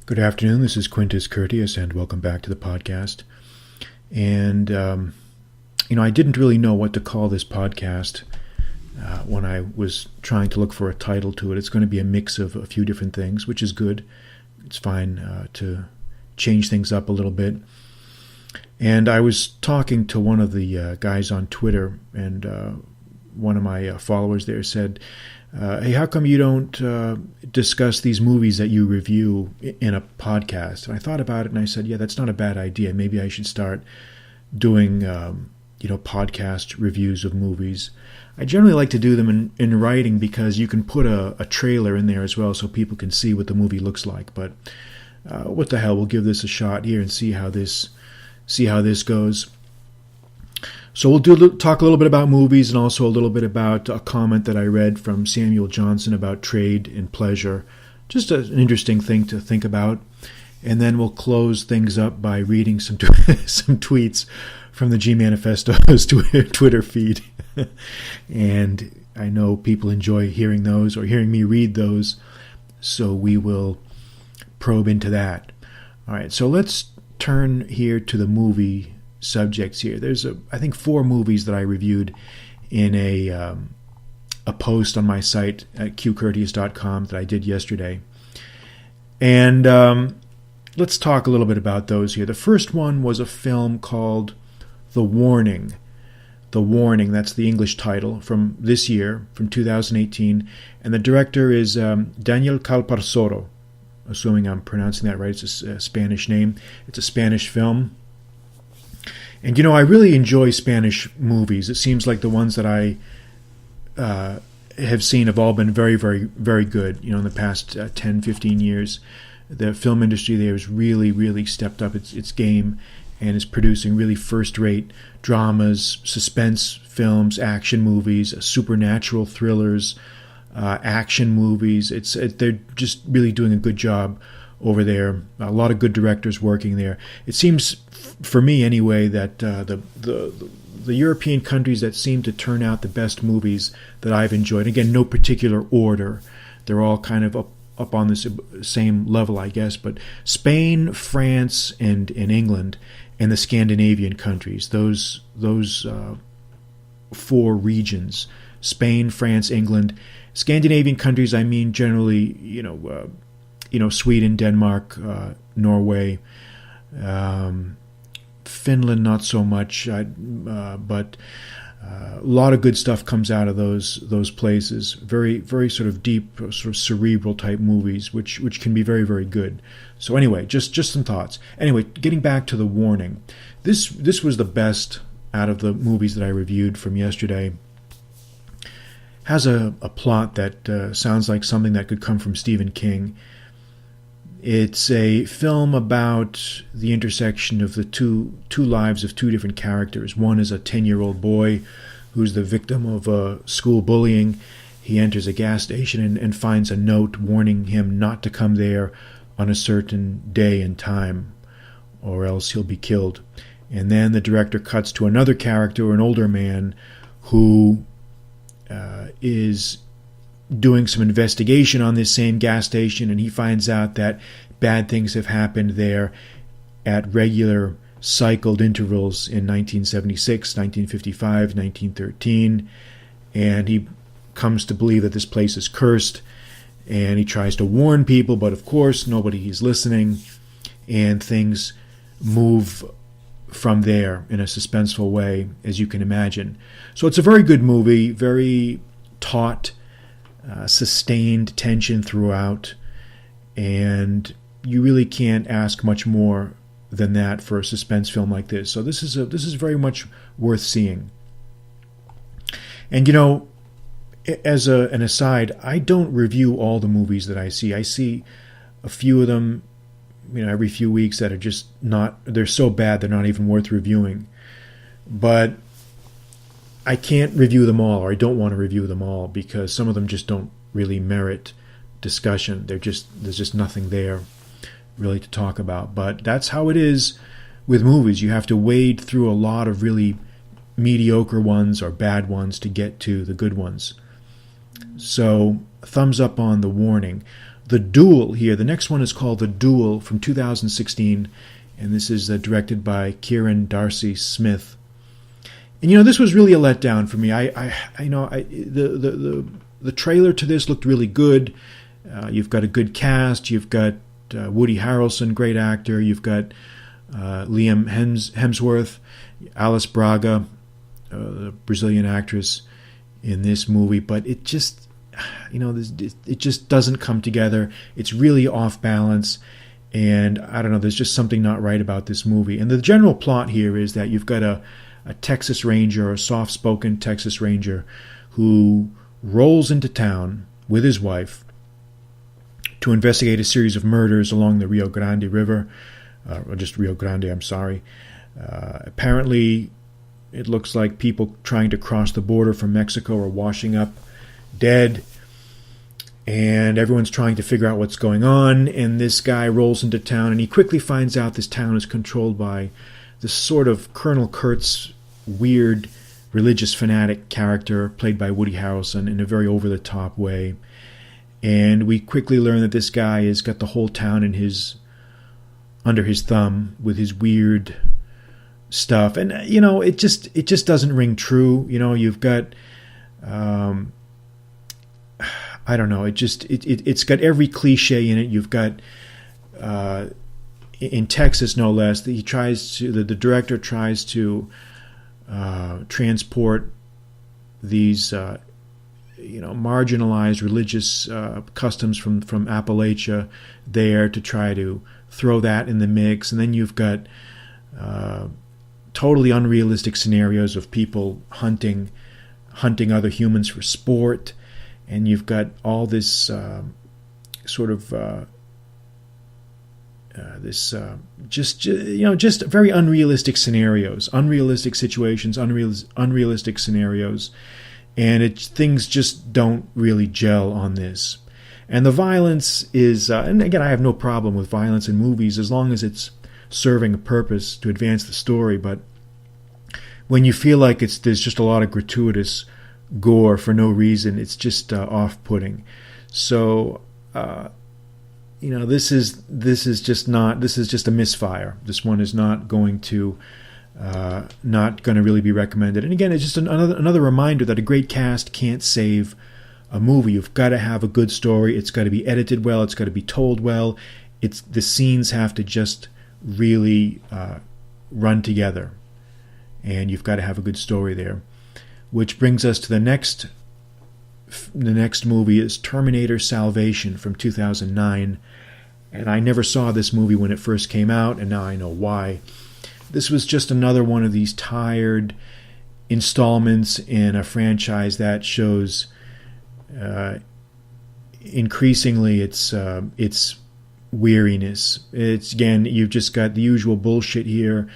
Good afternoon. This is Quintus Curtius, and welcome back to the podcast. And, I didn't really know what to call this podcast when I was trying to look for a title to it. It's going to be a mix of a few different things, which is good. It's fine to change things up a little bit. And I was talking to one of the guys on Twitter, and one of my followers there said, hey, how come you don't discuss these movies that you review in a podcast? And I thought about it and I said, yeah, that's not a bad idea. Maybe I should start doing, podcast reviews of movies. I generally like to do them in writing because you can put a trailer in there as well so people can see what the movie looks like. But what the hell, we'll give this a shot here and see how this goes. So we'll talk a little bit about movies and also a little bit about a comment that I read from Samuel Johnson about trade and pleasure. Just an interesting thing to think about. And then we'll close things up by reading some tweets from the G Manifesto's Twitter feed. And I know people enjoy hearing those or hearing me read those, so we will probe into that. All right, so let's turn here to the movie subjects here. There's I think 4 movies that I reviewed in a post on my site at qcurtius.com that I did yesterday. And let's talk a little bit about those here. The first one was a film called The Warning. The Warning, that's the English title, from this year, from 2018. And the director is Daniel Calparsoro, assuming I'm pronouncing that right. It's a Spanish name. It's a Spanish film. And, I really enjoy Spanish movies. It seems like the ones that I have seen have all been very, very, very good, in the past 10, 15 years. The film industry there has really, really stepped up its game and is producing really first-rate dramas, suspense films, action movies, supernatural thrillers, action movies. They're just really doing a good job over there. A lot of good directors working there. It seems, for me anyway, that the European countries that seem to turn out the best movies that I've enjoyed, again, no particular order, they're all kind of up on this same level, I guess, but Spain, France, and England, and the Scandinavian countries, those 4 regions, Spain, France, England, Scandinavian countries, I mean generally, Sweden, Denmark, Norway, Finland, not so much, but a lot of good stuff comes out of those places. Very, very sort of deep, sort of cerebral type movies, which can be very, very good. So anyway, just some thoughts. Anyway, getting back to The Warning, this was the best out of the movies that I reviewed from yesterday. Has a plot that sounds like something that could come from Stephen King. It's a film about the intersection of the two lives of 2 different characters. One is a 10-year-old boy who's the victim of school bullying. He enters a gas station and finds a note warning him not to come there on a certain day and time, or else he'll be killed. And then the director cuts to another character, an older man, who is doing some investigation on this same gas station, and he finds out that bad things have happened there at regular cycled intervals in 1976, 1955, 1913, and he comes to believe that this place is cursed, and he tries to warn people, but of course nobody is listening, and things move from there in a suspenseful way, as you can imagine. So it's a very good movie, very taut, sustained tension throughout, and you really can't ask much more than that for a suspense film like this. So this is very much worth seeing. And as an aside, I don't review all the movies that I see. I see a few of them, every few weeks that are just not. They're so bad they're not even worth reviewing. But I can't review them all, or I don't want to review them all, because some of them just don't really merit discussion. There's just nothing there really to talk about. But that's how it is with movies. You have to wade through a lot of really mediocre ones or bad ones to get to the good ones. So thumbs up on The Warning. The Duel here. The next one is called The Duel from 2016, and this is directed by Kieran Darcy Smith. And this was really a letdown for me. The trailer to this looked really good. You've got a good cast. You've got Woody Harrelson, great actor. You've got Liam Hemsworth, Alice Braga, the Brazilian actress in this movie. But it just, it just doesn't come together. It's really off balance. And I don't know, there's just something not right about this movie. And the general plot here is that you've got a Texas Ranger, a soft-spoken Texas Ranger, who rolls into town with his wife to investigate a series of murders along the Rio Grande River, or just Rio Grande, I'm sorry. Apparently, it looks like people trying to cross the border from Mexico are washing up dead, and everyone's trying to figure out what's going on, and this guy rolls into town, and he quickly finds out this town is controlled by this sort of Colonel Kurtz weird religious fanatic character played by Woody Harrelson in a very over-the-top way. And we quickly learn that this guy has got the whole town under his thumb with his weird stuff. And, it just doesn't ring true. You've got, I don't know, it's got every cliche in it. You've got, in Texas, no less, the director tries to transport these marginalized religious customs from Appalachia there to try to throw that in the mix. And then you've got totally unrealistic scenarios of people hunting other humans for sport. And you've got all this just very unrealistic scenarios, unrealistic situations, unrealistic scenarios. And things just don't really gel on this. And the violence is, and again, I have no problem with violence in movies as long as it's serving a purpose to advance the story. But when you feel like there's just a lot of gratuitous gore for no reason, it's just off-putting. So, this is just a misfire. This one is not going to really be recommended. And again, it's just another reminder that a great cast can't save a movie. You've got to have a good story. It's got to be edited well. It's got to be told well. The scenes have to just really run together, and you've got to have a good story there. Which brings us to the next movie is Terminator Salvation from 2009. And I never saw this movie when it first came out, and now I know why. This was just another one of these tired installments in a franchise that shows increasingly its weariness. It's, again, you've just got the usual bullshit here.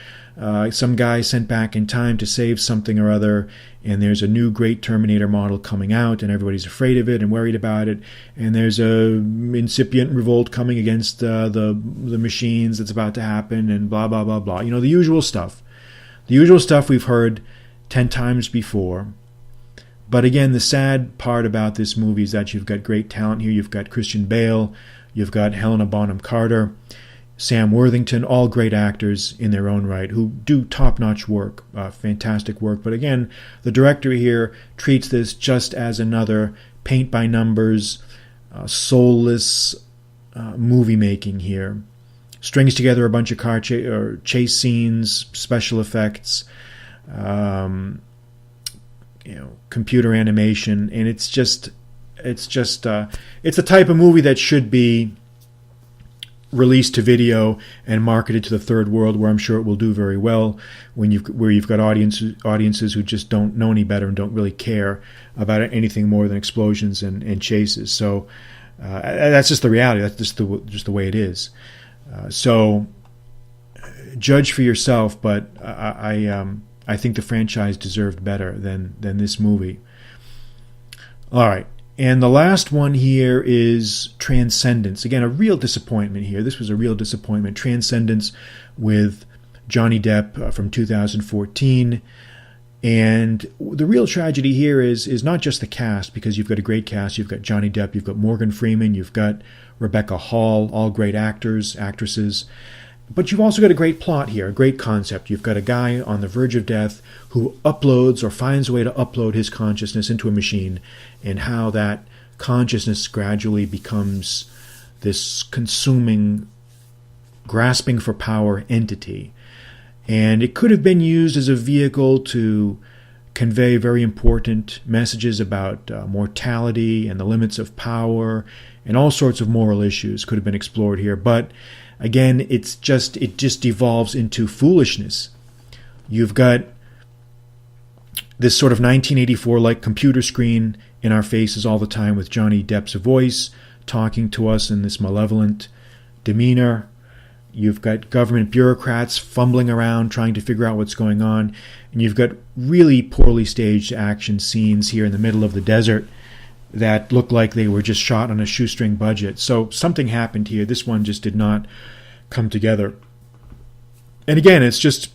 Some guy sent back in time to save something or other, and there's a new great Terminator model coming out, and everybody's afraid of it and worried about it, and there's a incipient revolt coming against the machines that's about to happen, and blah, blah, blah, blah. The usual stuff. The usual stuff we've heard 10 times before. But again, the sad part about this movie is that you've got great talent here. You've got Christian Bale, you've got Helena Bonham Carter, Sam Worthington, all great actors in their own right who do top-notch work, fantastic work. But again, the director here treats this just as another paint-by-numbers, soulless movie-making here. Strings together a bunch of car chase scenes, special effects, computer animation, and it's the type of movie that should be released to video and marketed to the third world, where I'm sure it will do very well. Where you've got audiences who just don't know any better and don't really care about anything more than explosions and chases. So that's just the reality. That's just the way it is. So judge for yourself. But I think the franchise deserved better than this movie. All right. And the last one here is Transcendence. Again, a real disappointment here. This was a real disappointment. Transcendence with Johnny Depp from 2014. And the real tragedy here is not just the cast, because you've got a great cast. You've got Johnny Depp, you've got Morgan Freeman, you've got Rebecca Hall, all great actors, actresses. But you've also got a great plot here, a great concept. You've got a guy on the verge of death who uploads or finds a way to upload his consciousness into a machine, and how that consciousness gradually becomes this consuming, grasping for power entity. And it could have been used as a vehicle to convey very important messages about mortality and the limits of power, and all sorts of moral issues could have been explored here. But again, it just devolves into foolishness. You've got this sort of 1984-like computer screen in our faces all the time, with Johnny Depp's voice talking to us in this malevolent demeanor. You've got government bureaucrats fumbling around trying to figure out what's going on. And you've got really poorly staged action scenes here in the middle of the desert that look like they were just shot on a shoestring budget. So something happened here. This one just did not come together. And again, it's just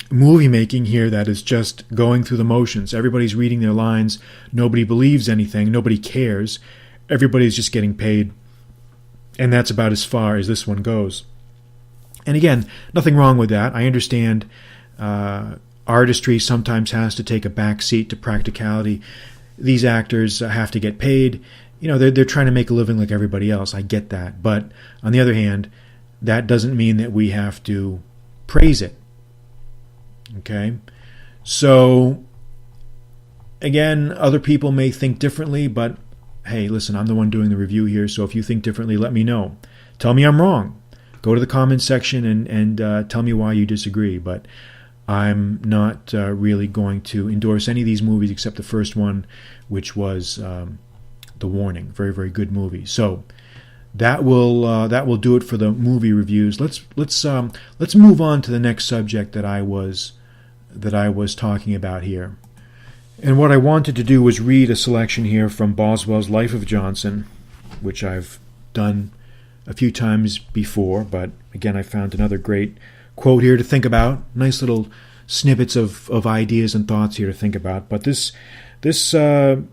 movie making here that is just going through the motions. Everybody's reading their lines. Nobody believes anything. Nobody cares. Everybody's just getting paid. And that's about as far as this one goes. And again, nothing wrong with that. I understand artistry sometimes has to take a back seat to practicality. These actors have to get paid. They're trying to make a living like everybody else. I get that. But on the other hand, that doesn't mean that we have to praise it. Okay? So, again, other people may think differently, but hey, listen, I'm the one doing the review here, so if you think differently, let me know. Tell me I'm wrong. Go to the comments section and tell me why you disagree. But I'm not really going to endorse any of these movies except the first one, which was The Warning. Very, very good movie. So that will do it for the movie reviews. Let's move on to the next subject that I was talking about here. And what I wanted to do was read a selection here from Boswell's Life of Johnson, which I've done a few times before, but again, I found another great quote here to think about. Nice little snippets of ideas and thoughts here to think about. But this is an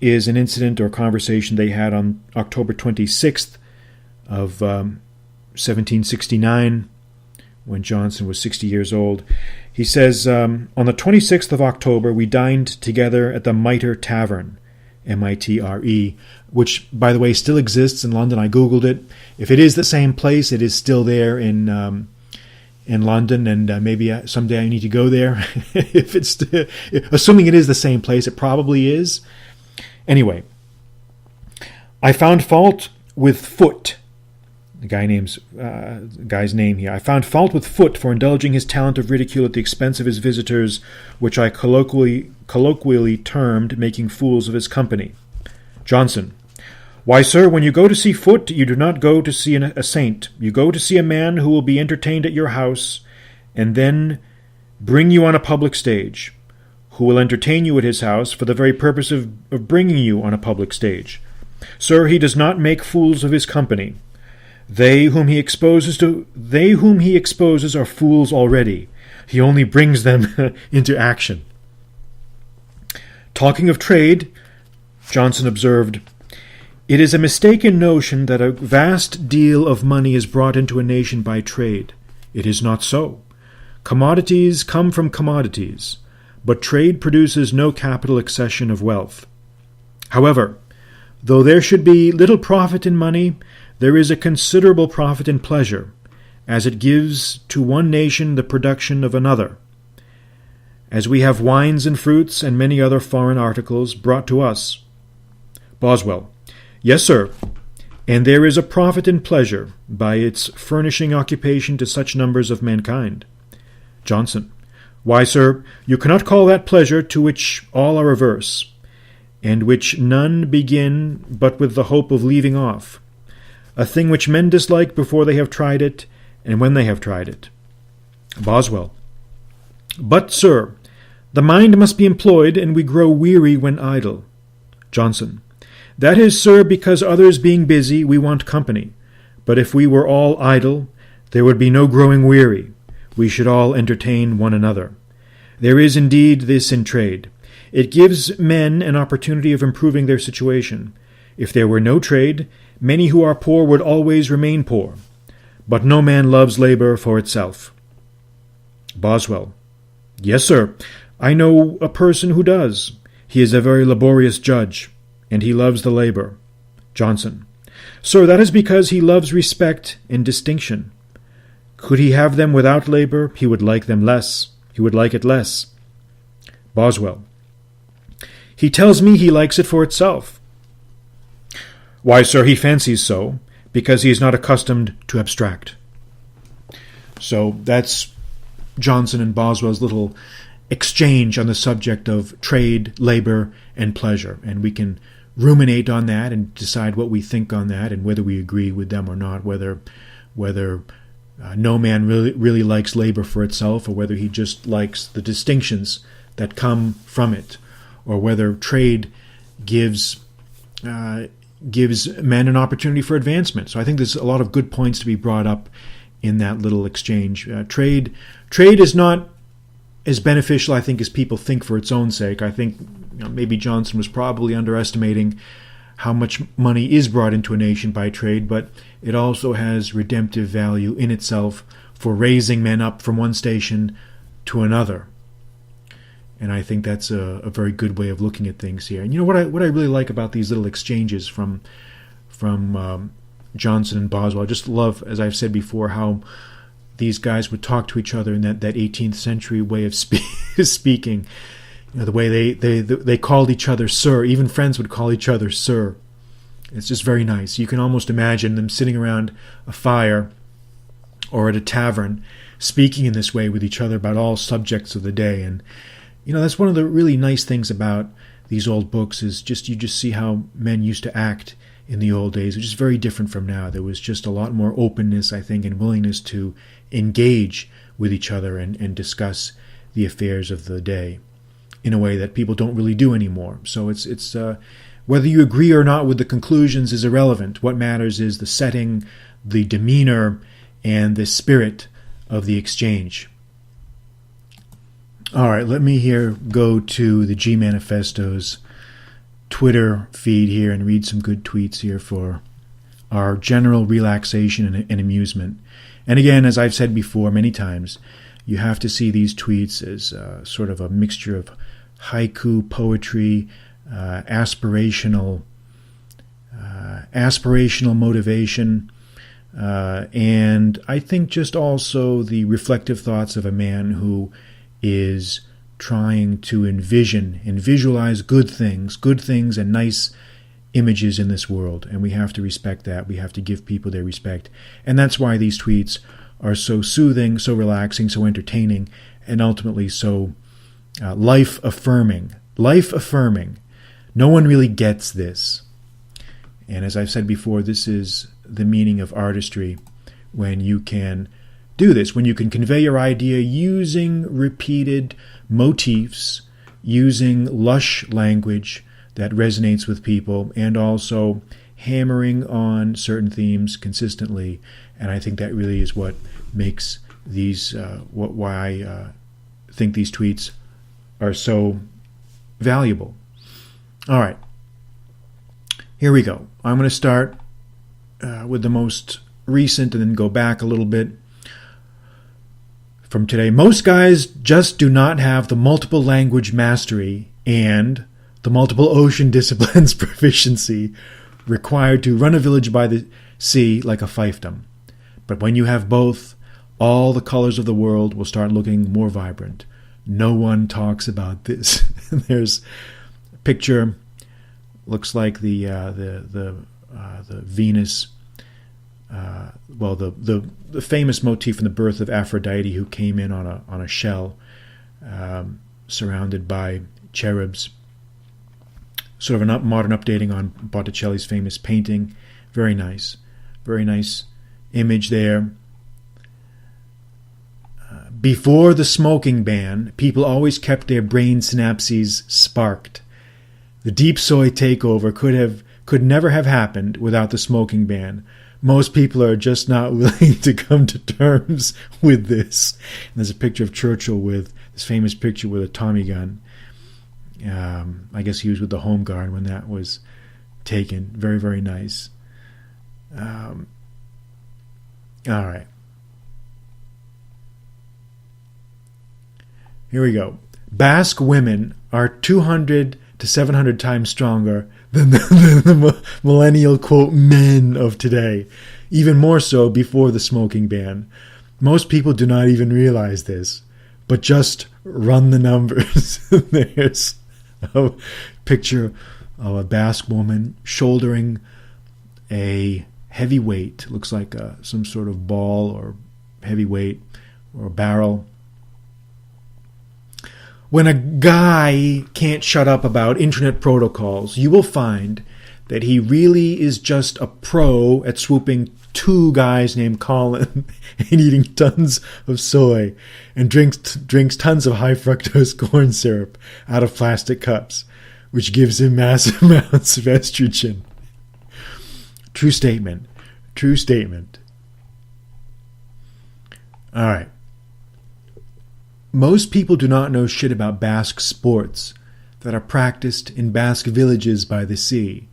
incident or conversation they had on October 26th of 1769, when Johnson was 60 years old. He says, on the 26th of October, we dined together at the Mitre Tavern, M-I-T-R-E, which, by the way, still exists in London. I Googled it. If it is the same place, it is still there in London, and maybe someday I need to go there. If it's assuming it is the same place, it probably is. Anyway, I found fault with Foote. The guy's name here. I found fault with Foote for indulging his talent of ridicule at the expense of his visitors, which I colloquially termed making fools of his company. Johnson. Why, sir, when you go to see Foote, you do not go to see a saint. You go to see a man who will be entertained at your house, and then bring you on a public stage, who will entertain you at his house for the very purpose of bringing you on a public stage. Sir, he does not make fools of his company. They whom he exposes are fools already. He only brings them into action. Talking of trade, Johnson observed, it is a mistaken notion that a vast deal of money is brought into a nation by trade. It is not so. Commodities come from commodities, but trade produces no capital accession of wealth. However, though there should be little profit in money, there is a considerable profit in pleasure, as it gives to one nation the production of another. As we have wines and fruits and many other foreign articles brought to us. Boswell. Yes, sir, and there is a profit in pleasure by its furnishing occupation to such numbers of mankind. Johnson. Why, sir, you cannot call that pleasure to which all are averse, and which none begin but with the hope of leaving off, a thing which men dislike before they have tried it, and when they have tried it. Boswell. But, sir, the mind must be employed, and we grow weary when idle. Johnson. That is, sir, because others being busy, we want company. But if we were all idle, there would be no growing weary. We should all entertain one another. There is indeed this in trade. It gives men an opportunity of improving their situation. If there were no trade, Many who are poor would always remain poor, but no man loves labor for itself. Boswell. Yes, sir. I know a person who does. He is a very laborious judge, and he loves the labor. Johnson. Sir, that is because he loves respect and distinction. Could he have them without labor, he would like them less. He would like it less. Boswell. He tells me he likes it for itself. Why, sir, he fancies so, because he is not accustomed to abstract. So that's Johnson and Boswell's little exchange on the subject of trade, labor, and pleasure. And we can ruminate on that and decide what we think on that and whether we agree with them or not, whether no man really likes labor for itself, or whether he just likes the distinctions that come from it, or whether trade gives men an opportunity for advancement. So I think there's a lot of good points to be brought up in that little exchange. Trade is not as beneficial, I think, as people think for its own sake. I think maybe Johnson was probably underestimating how much money is brought into a nation by trade, but it also has redemptive value in itself for raising men up from one station to another. And I think that's a very good way of looking at things here. And what I really like about these little exchanges from Johnson and Boswell, I just love, as I've said before, how these guys would talk to each other in that 18th century way of speaking. The way they called each other sir. Even friends would call each other sir. It's just very nice. You can almost imagine them sitting around a fire or at a tavern speaking in this way with each other about all subjects of the day. And that's one of the really nice things about these old books is you just see how men used to act in the old days, which is very different from now. There was just a lot more openness, I think, and willingness to engage with each other and discuss the affairs of the day in a way that people don't really do anymore. So it's whether you agree or not with the conclusions is irrelevant. What matters is the setting, the demeanor, and the spirit of the exchange. All right, let me go to the G Manifesto's Twitter feed here and read some good tweets here for our general relaxation and amusement. And again, as I've said before many times, you have to see these tweets as sort of a mixture of haiku, poetry, aspirational motivation, and I think just also the reflective thoughts of a man who is trying to envision and visualize good things and nice images in this world. And we have to respect that. We have to give people their respect. And that's why these tweets are so soothing, so relaxing, so entertaining, and ultimately so life-affirming. Life-affirming. No one really gets this. And as I've said before, this is the meaning of artistry, when you can do this, when you can convey your idea using repeated motifs, using lush language that resonates with people, and also hammering on certain themes consistently. And I think that really is what makes these, why I think these tweets are so valuable. All right, here we go. I'm going to start with the most recent and then go back a little bit from today. Most guys just do not have the multiple language mastery and the multiple ocean disciplines proficiency required to run a village by the sea like a fiefdom. But when you have both, all the colors of the world will start looking more vibrant. No one talks about this. There's a picture, looks like the Venus, the famous motif in the birth of Aphrodite, who came in on a shell, surrounded by cherubs. Sort of a modern updating on Botticelli's famous painting. Very nice image there. Before the smoking ban, people always kept their brain synapses sparked. The deep soy takeover could never have happened without the smoking ban. Most people are just not willing to come to terms with this. And there's a picture of Churchill with this famous picture with a Tommy gun. I guess he was with the Home Guard when that was taken. Very, very nice. All right. Here we go. Basque women are 200 to 700 times stronger than the millennial, quote, men of today. Even more so before the smoking ban. Most people do not even realize this, but just run the numbers. There's a picture of a Basque woman shouldering a heavy weight. Looks like some sort of ball or heavy weight or a barrel. When a guy can't shut up about internet protocols, you will find that he really is just a pro at swooping two guys named Colin and eating tons of soy and drinks tons of high fructose corn syrup out of plastic cups, which gives him massive amounts of estrogen. True statement. True statement. All right. Most people do not know shit about Basque sports that are practiced in Basque villages by the sea.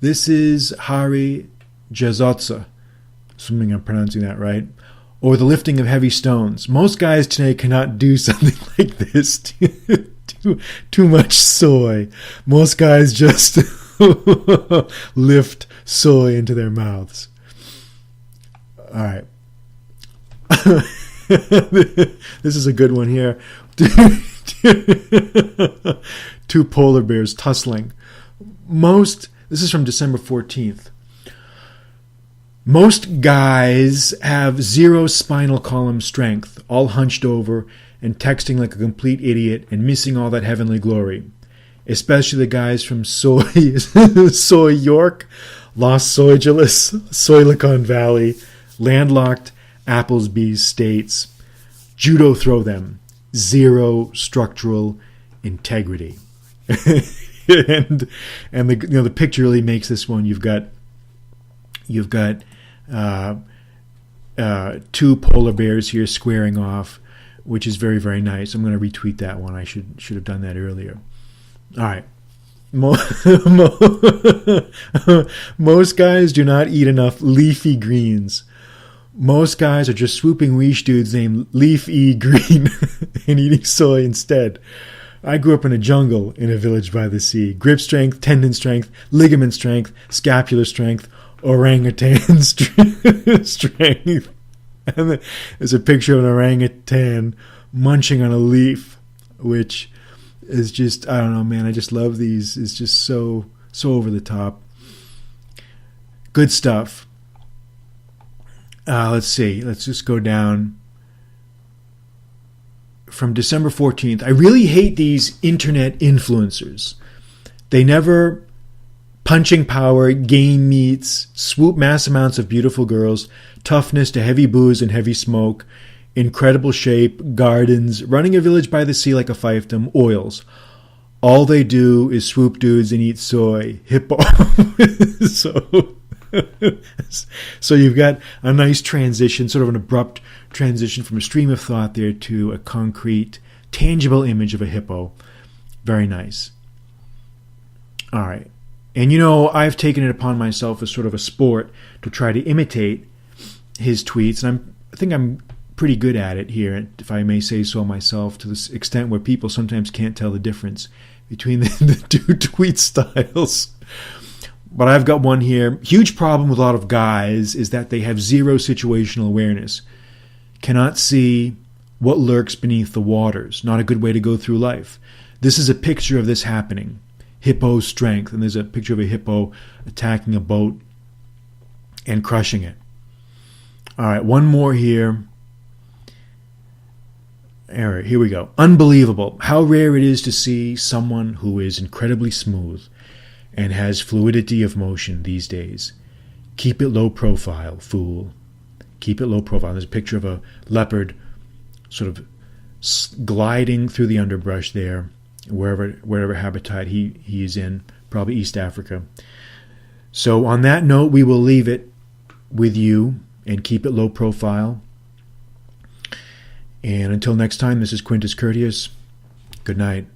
This is Hari Jazotza, assuming I'm pronouncing that right, or the lifting of heavy stones. Most guys today cannot do something like this. Too much soy. Most guys just lift soy into their mouths. All right. This is a good one here. Two polar bears tussling. This is from December 14th. Most guys have zero spinal column strength, all hunched over and texting like a complete idiot and missing all that heavenly glory. Especially the guys from Soy York, Los Angeles, Silicon Valley, landlocked Applebee's states. Judo throw them. Zero structural integrity. and the picture really makes this one. You've got two polar bears here squaring off, which is very, very nice. I'm going to retweet that one. I should have done that earlier. All right. Most guys do not eat enough leafy greens. Most guys are just swooping leash dudes named Leaf E Green and eating soy instead. I grew up in a jungle in a village by the sea. Grip strength, tendon strength, ligament strength, scapular strength, orangutan strength. And there's a picture of an orangutan munching on a leaf, which is just, I don't know, man. I just love these. It's just so over the top. Good stuff. Let's see. Let's just go down. From December 14th. I really hate these internet influencers. They never punching power, gain meats, swoop mass amounts of beautiful girls, toughness to heavy booze and heavy smoke, incredible shape, gardens, running a village by the sea like a fiefdom, oils. All they do is swoop dudes and eat soy. Hippo. So you've got a nice transition, sort of an abrupt transition from a stream of thought there to a concrete, tangible image of a hippo. Very nice. All right. And I've taken it upon myself as sort of a sport to try to imitate his tweets, and I think I'm pretty good at it here, if I may say so myself, to this extent where people sometimes can't tell the difference between the two tweet styles. But I've got one here. Huge problem with a lot of guys is that they have zero situational awareness. Cannot see what lurks beneath the waters. Not a good way to go through life. This is a picture of this happening. Hippo strength. And there's a picture of a hippo attacking a boat and crushing it. All right, one more here. All right, here we go. Unbelievable. How rare it is to see someone who is incredibly smooth and has fluidity of motion these days. Keep it low profile, fool. Keep it low profile. There's a picture of a leopard sort of gliding through the underbrush there, wherever habitat he is in, probably East Africa. So on that note, we will leave it with you and keep it low profile. And until next time, this is Quintus Curtius. Good night.